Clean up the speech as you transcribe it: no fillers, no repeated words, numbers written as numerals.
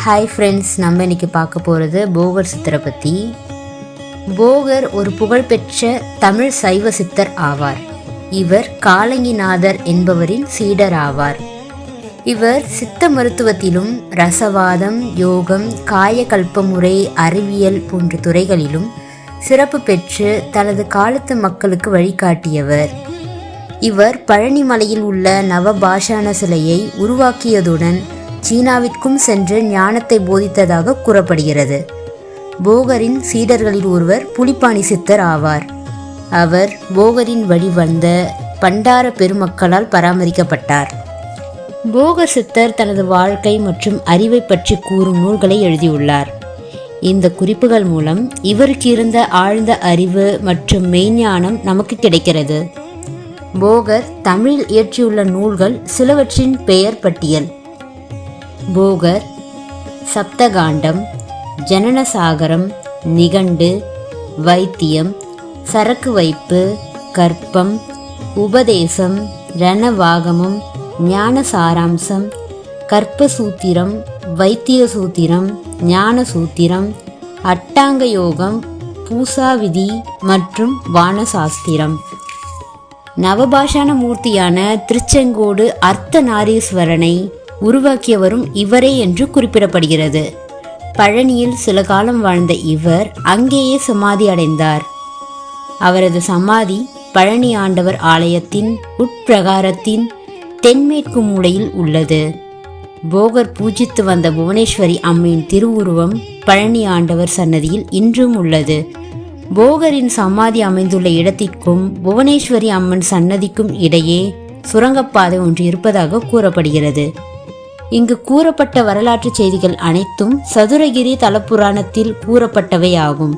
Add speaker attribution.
Speaker 1: Hi friends, நம்ம இன்னைக்கு பார்க்க போகிறது போகர் சித்தரை பற்றி. போகர் ஒரு புகழ்பெற்ற தமிழ் சைவ சித்தர் ஆவார். இவர் காலங்கிநாதர் என்பவரின் சீடர் ஆவார். இவர் சித்த மருத்துவத்திலும் ரசவாதம், யோகம், காயகல்ப முறை, அறிவியல் போன்ற துறைகளிலும் சிறப்பு பெற்று தனது காலத்து மக்களுக்கு வழிகாட்டியவர். இவர் பழனி மலையில் உள்ள நவபாஷான சிலையை உருவாக்கியதுடன் சீனாவிற்கும் சென்று ஞானத்தை போதித்ததாக கூறப்படுகிறது. போகரின் சீடர்களில் ஒருவர் புலிப்பாணி சித்தர் ஆவார். அவர் போகரின் வழிவந்த பண்டார பெருமக்களால் பராமரிக்கப்பட்டார். போகர் சித்தர் தனது வாழ்க்கை மற்றும் அறிவை பற்றி கூறும் நூல்களை எழுதியுள்ளார். இந்த குறிப்புகள் மூலம் இவருக்கு இருந்த ஆழ்ந்த அறிவு மற்றும் மெய்ஞானம் நமக்கு கிடைக்கிறது. போகர் தமிழில் இயற்றியுள்ள நூல்கள் சிலவற்றின் பெயர் பட்டியல்: போகர் சப்தகாண்டம், ஜனனசாகரம், நிகண்டு, வைத்தியம், சரக்கு வைப்பு, கற்பம், உபதேசம், ரணவாகமம், ஞான சாராம்சம், கற்பசூத்திரம், வைத்திய சூத்திரம், ஞான சூத்திரம், அட்டாங்க யோகம், பூசாவிதி மற்றும் வானசாஸ்திரம். நவபாஷான மூர்த்தியான திருச்செங்கோடு அர்த்தநாரீஸ்வரனை உருவாக்கியவரும் இவரே என்று குறிப்பிடப்படுகிறது. பழனியில் சில காலம் வாழ்ந்த இவர் அங்கேயே சமாதி அடைந்தார். அவரது சமாதி பழனி ஆண்டவர் ஆலயத்தின் உட்பிரகாரத்தின் தென்மேற்கு மூலையில் உள்ளது. போகர் பூஜித்து வந்த புவனேஸ்வரி அம்மையின் திருவுருவம் பழனி ஆண்டவர் சன்னதியில் இன்றும் உள்ளது. போகரின் சமாதி அமைந்துள்ள இடத்திற்கும் புவனேஸ்வரி அம்மன் சன்னதிக்கும் இடையே சுரங்கப்பாதை ஒன்று இருப்பதாக கூறப்படுகிறது. இங்கு கூறப்பட்ட வரலாற்று செய்திகள் அனைத்தும் சதுரகிரி தலப்புராணத்தில் கூறப்பட்டவை ஆகும்.